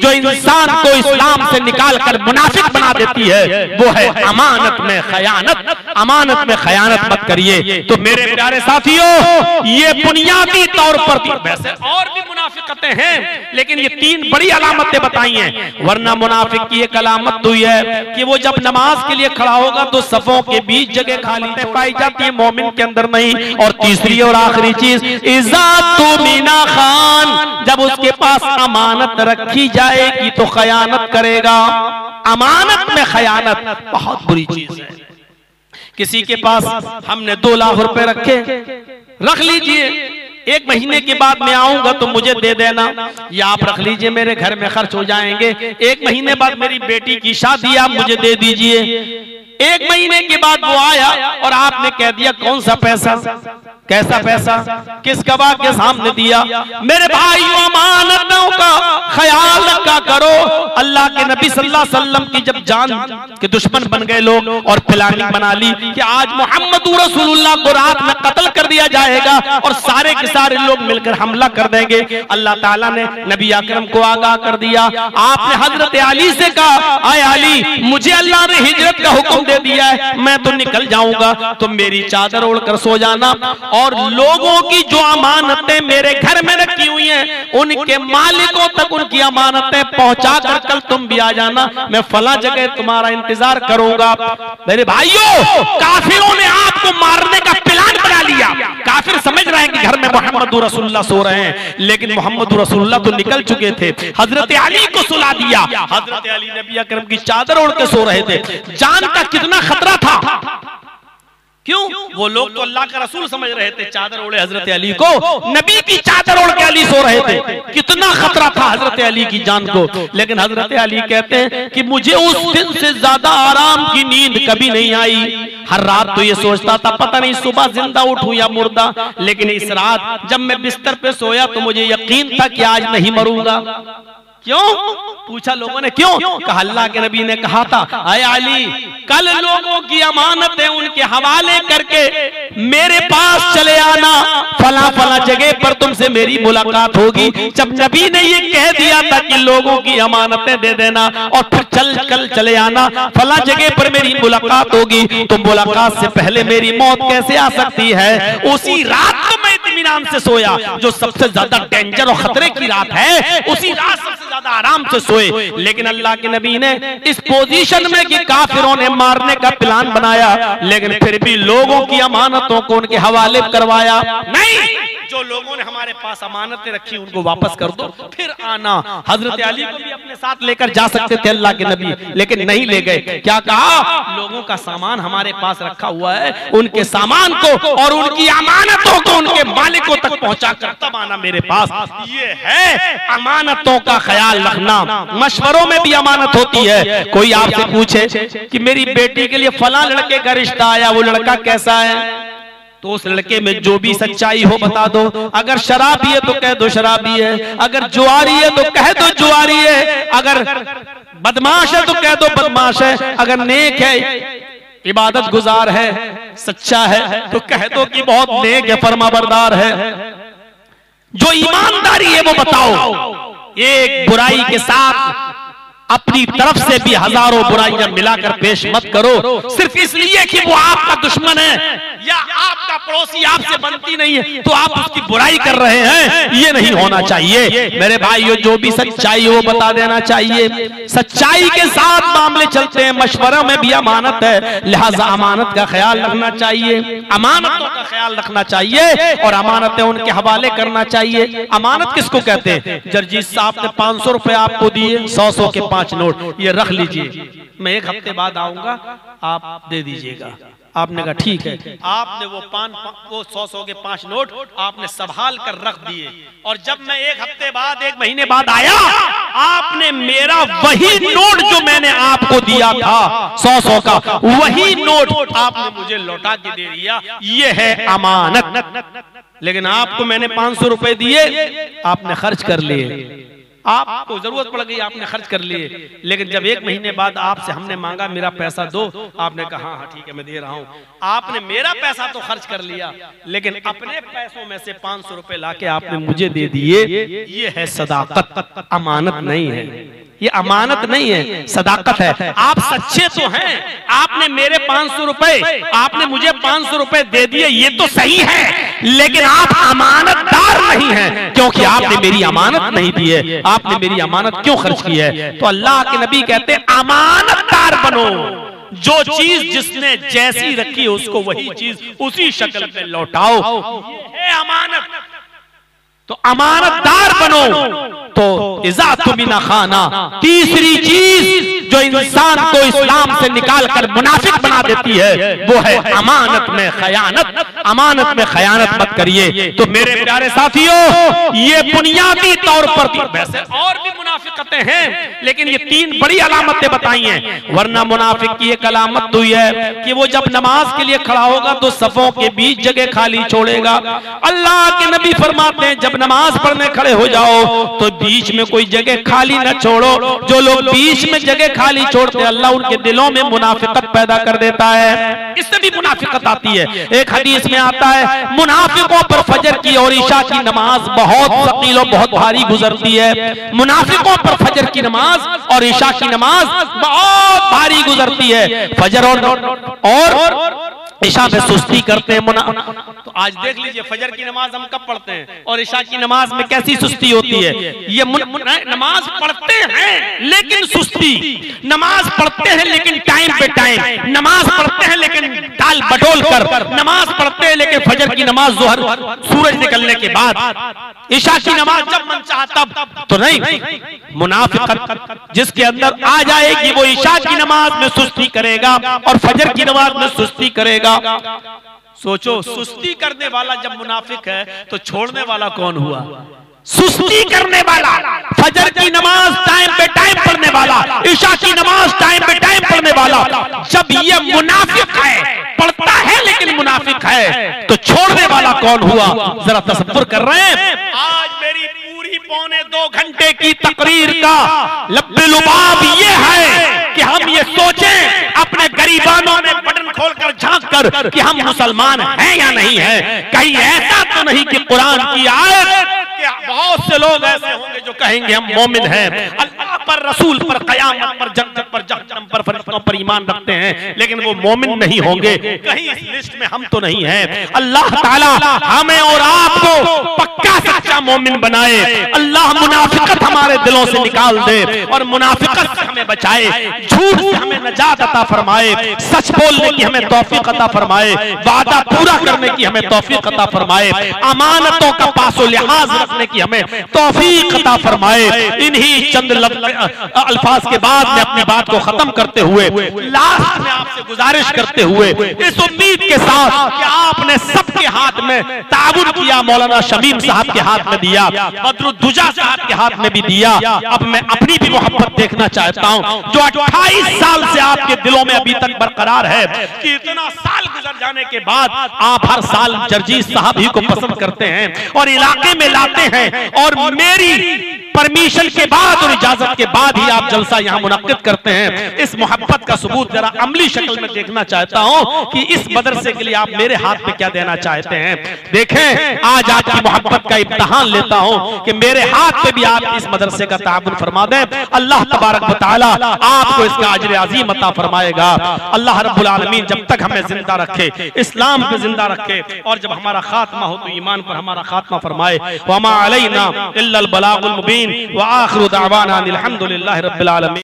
जो इंसान को इस्लाम से निकाल कर मुनाफिक बना देती है वो है अमानत में खयानत। अमानत में खयानत मत करिए। तो मेरे प्यारे साथियों, ये बुनियादी तौर पर वैसे और भी मुनाफिकतें हैं, लेकिन ये 3 बड़ी अलामतें बताई हैं। वरना मुनाफिक की एक अलामत तो ये है कि वो जब नमाज के लिए खड़ा होगा तो सफों के बीच जगह खाली पाई जाती है, मोमिन के अंदर नहीं। और तीसरी और आखिरी चीज, इज़्ज़तु मीना खान, जब उसके पास अमानत रखी जाएगी तो खयानत करेगा। अमानत में खयानत बहुत बुरी चीज है। किसी के पास हमने 2 लाख रुपए रखे, रख लीजिए, 1 महीने के बाद मैं आऊंगा तो मुझे दे देना, या आप रख लीजिए मेरे घर में खर्च हो जाएंगे। 1 महीने बाद मेरी बेटी की शादी, आप मुझे दे दीजिए। 1 महीने के बाद वो आया और आपने कह दिया कौन सा पैसा, कैसा पैसा, किस गवाह के सामने दिया। मेरे भाइयों, अमानतों का ख्याल रखा करो। अल्लाह के नबी सल्लल्लाहु अलैहि वसल्लम की जब जान के दुश्मन बन गए लोग और प्लानिंग बना ली कि आज मोहम्मद रसूलुल्लाह को रात में कत्ल कर दिया जाएगा और सारे के सारे लोग मिलकर हमला कर देंगे, अल्लाह ताला ने नबी अकरम को आगाह कर दिया। आपने हजरत अली से कहा, आए अली, मुझे अल्लाह ने हिजरत का हुक्म दे दिया है, मैं तो निकल जाऊंगा, तो मेरी चादर ओढ़कर सो जाना और लोगों की जो अमानतें मेरे घर में रखी हुई हैं उनके मालिकों तक उनकी अमानतें पहुंचा कर कल तुम भी आ जाना, मैं फला जगह तुम्हारा इंतजार करूंगा। मेरे भाइयों, काफिरों ने आपको मारने का प्लान बना लिया। काफिर समझ रहे हैं कि घर में मोहम्मद रसूलुल्लाह सो रहे हैं, लेकिन मोहम्मद रसूलुल्लाह तो निकल चुके थे। हजरत अली को सुला दिया। हजरत अली नबी अकरम की चादर ओढ़ के सो रहे थे। जान का कितना खतरा था। क्यों? वो लोग तो अल्लाह का रसूल समझ रहे थे, चादर ओढ़े हजरत अली को, नबी की चादर ओढ़ के अली सो रहे थे। कितना खतरा था हजरत अली की जान को। लेकिन हजरत अली कहते हैं कि मुझे उस दिन से ज्यादा आराम की नींद कभी नहीं आई। हर रात तो ये सोचता था पता नहीं सुबह जिंदा उठूं या मुर्दा, लेकिन इस रात जब मैं बिस्तर पे सोया तो मुझे यकीन था कि आज नहीं मरूंगा। क्यों? पूछा लोगों ने, क्यों? कहा अल्लाह के नबी ने कहा था, आए अली, कल लोगों की अमानतें उनके हवाले करके मेरे पास चले आना, फला फला जगह पर तुमसे मेरी मुलाकात होगी। जब नबी ने ये कह दिया था कि लोगों की अमानतें दे देना और फिर कल चले आना, फला जगह पर मेरी मुलाकात होगी, तो मुलाकात से पहले मेरी मौत कैसे आ सकती है? उसी रात तो मैं इत्मीनान से सोया, जो सबसे ज्यादा डेंजर और खतरे की रात है, उसी रात सबसे ज्यादा आराम से सोए। लेकिन अल्लाह के नबी ने इस पोजीशन में कि काफिरों ने मारने का प्लान बनाया, लेकिन फिर भी लोगों की अमानतों को उनके हवाले करवाया। नहीं, जो लोगों ने हमारे पास अमानतें रखी उनको वापस कर दो, फिर आना। हजरत अली को भी अपने साथ लेकर जा सकते थे अल्लाह के नबी, लेकिन नहीं ले गए। क्या कहा? लोगों का सामान हमारे पास रखा हुआ है, उनके सामान को और उनकी अमानतों को उनके मालिकों तक पहुंचा कर तब आना मेरे पास। ये है अमानतों का ख्याल रखना। मशवरों में भी अमानत होती है। कोई आपसे पूछे कि मेरी बेटी के लिए फला लड़के का रिश्ता आया, वो लड़का कैसा है, तो उस लड़के में जो भी सच्चाई हो बता दो। अगर शराबी है तो कह दो शराबी है, अगर जुआरी है तो कह दो जुआरी है, अगर बदमाश है तो कह दो बदमाश है, अगर नेक है, इबादत गुजार है, सच्चा है, तो कह दो कि बहुत नेक है, फरमाबरदार है। जो ईमानदारी है वो बताओ। एक बुराई के साथ अपनी तरफ से भी हजारों बुराइयां मिलाकर पेश मत करो, सिर्फ इसलिए कि वो आपका दुश्मन है या आपका पड़ोसी आपसे बनती नहीं है तो आप उसकी बुराई कर रहे हैं। ये नहीं होना चाहिए। मेरे भाइयों, जो भी सच्चाई है वो बता देना चाहिए। सच्चाई के साथ मामले चलते हैं। मशवरा में भी अमानत है, लिहाजा अमानत का ख्याल रखना चाहिए, अमानतों का ख्याल रखना चाहिए और अमानतें उनके हवाले करना चाहिए। अमानत किसको कहते हैं? जर्जीत साहब ने 500 रुपए आपको दिए, 100 के 5 नोट, ये रख लीजिए, मैं 1 हफ्ते बाद आऊंगा, आप दे दीजिएगा। आपने कहा ठीक है। आपने वो 100 के 5 नोट आपने संभाल कर रख दिए, और जब मैं 1 हफ्ते बाद 1 महीने बाद आया, आपने मेरा वही नोट जो मैंने आपको दिया था 100 का, वही नोट आपने मुझे लौटा के दे दिया। ये है अमानत। लेकिन आपको मैंने 500 रुपए दिए, आपने खर्च कर लिए, आपको जरूरत पड़ गई, आपने खर्च कर लिए, लेकिन जब 1 महीने बाद आपसे हमने मांगा मेरा पैसा दो, आपने कहा हाँ ठीक है मैं दे रहा हूँ। आपने मेरा पैसा तो खर्च कर लिया, लेकिन अपने पैसों में से 500 रुपए लाके आपने मुझे दे दिए। ये है सदाकत, अमानत नहीं है, ये अमानत नहीं है, सदाकत है। आप सच्चे तो हैं, आपने मेरे 500 रुपए, आपने मुझे 500 रुपए दे दिए, ये तो सही है, लेकिन आप अमानतदार नहीं हैं, क्योंकि आपने मेरी अमानत नहीं दी है। आपने मेरी अमानत क्यों खर्च की है? तो अल्लाह के नबी कहते हैं अमानतदार बनो, जो चीज जिसने जैसी रखी उसको वही चीज उसी शक्ल में लौटाओ, ये है अमानत। तो अमानतदार बनो। तो इज़ा तुमिना खाना, तीसरी चीज जो इंसान को इस्लाम से निकाल कर मुनाफिक बना देती है वो है अमानत में खयानत। अमानत में खयानत मत करिए। तो मेरे प्यारे साथियों, ये बुनियादी तौर पर, वैसे और भी मुनाफिकतें हैं, लेकिन ये 3 बड़ी अलामतें बताई हैं। वरना मुनाफिक की एक अलामत तो यह है कि वो जब नमाज के लिए खड़ा होगा तो सफों के बीच जगह खाली छोड़ेगा। अल्लाह के नबी फरमाते हैं जब नमाज पढ़ने खड़े हो जाओ तो बीच में कोई जगह खाली न छोड़ो। जो लोग बीच में जगह खाली छोड़ते हैं अल्लाह उनके दिलों में मुनाफिकत पैदा कर देता है, इससे भी मुनाफिकत आती है। एक हदीस में आता है मुनाफिकों पर फजर की और ईशा की नमाज बहुत सकील और बहुत भारी गुजरती है। मुनाफिकों पर फजर की नमाज और ईशा की नमाज बहुत भारी गुजरती है। फजर और ईशा में सुस्ती करते हैं। तो आज देख लीजिए फजर की नमाज हम कब पढ़ते हैं और ईशा की नमाज में कैसी सुस्ती होती है। ये नमाज पढ़ते हैं लेकिन सुस्ती, नमाज पढ़ते हैं लेकिन टाइम पे टाइम, नमाज पढ़ते हैं लेकिन टाल बटोल कर, नमाज पढ़ते हैं लेकिन फजर की नमाज जोहर सूरज निकलने के बाद, ईशा की नमाज जब मन चाहा तब तो नहीं। मुनाफिकत जिसके अंदर आ जाएगी वो ईशा की नमाज में सुस्ती करेगा और फजर की नमाज में सुस्ती करेगा। सोचो सुस्ती करने वाला जब मुनाफिक है तो छोड़ने वाला कौन हुआ? सुस्ती करने वाला, फजर की नमाज टाइम पे टाइम पढ़ने वाला, ईशा की नमाज टाइम पे टाइम पढ़ने वाला, जब ये मुनाफिक है, पढ़ता है लेकिन मुनाफिक है, तो छोड़ने वाला कौन हुआ? जरा तसव्वुर कर रहे हैं? आज मेरी पूरी 1.25 घंटे की तकरीर का लब्बे लुबाब ये है कि हम ये सोचें अपने गरीबानों में बटन खोलकर झांक कर कि हम मुसलमान हैं या नहीं है। कहीं ऐसा तो नहीं कि कुरान की आयत, बहुत से लोग ऐसे होंगे जो कहेंगे हम मोमिन हैं, अल्लाह पर, रसूल पर, क़यामत पर, जन्नत पर, जहन्नम पर, फरिश्तों पर ईमान रखते हैं, लेकिन वो मोमिन नहीं होंगे। कहीं इस लिस्ट में हम तो नहीं हैं। अल्लाह ताला हमें और आपको पक्का सच्चा मोमिन बनाए। अल्लाह मुनाफिकत हमारे दिलों से निकाल दे और मुनाफिकत से हमें बचाए, झूठ से हमें नजात अता फरमाए, सच बोलने की हमें तौफीक अता फरमाए, वादा पूरा करने की हमें तौफीक अता फरमाए, अमानतों का पासो लिहाज रखने की हमें तौफीक अता फरमाए। इन्हीं चंद अल्फाज के बाद में अपनी बात को खत्म करते हुए लास्ट में आपसे गुजारिश करते हुए इस उम्मीद के साथ कि आपने सबके हाथ में ताबुन किया, मौलाना शमीम साहब के हाथ में दिया, बदरुद्दुजा साहब के हाथ में भी दिया, अब मैं अपनी भी मोहब्बत देखना चाहता हूं जो 28 साल से आपके दिलों में अभी तक बरकरार है कि इतना साल गुजर जाने के बाद आप हर साल जर्जीस साहब ही को पसंद करते हैं और इलाके में लाते हैं और मेरी परमिशन के बाद और इजाजत के बाद ही आप जलसा यहाँ मुनक्किद करते हैं। इस मोहब्बत का सबूत जरा अमली शक्ल में देखना चाहता हूँ कि इस मदरसे के लिए आप मेरे हाथ में क्या देना चाहते हैं। देखें आज आपकी मोहब्बत का इम्तिहान लेता हूँ कि मेरे हाथ पे भी आप इस मदरसे का ताबुन फरमा दें। अल्लाह तबारक व तआला आपको इसका अजर अजीम अता फरमाएगा। अल्लाह रब्बुल आलमीन जब तक हमें जिंदा रखे, इस्लाम पे जिंदा रखे और जब हमारा खात्मा हो तो ईमान पर हमारा खात्मा फरमाए। वमा अलैना इल्लल बलागुल मुबीन व आखिरु दावाना अनिल हम्दुलिल्लाहि रब्बिल आलमीन।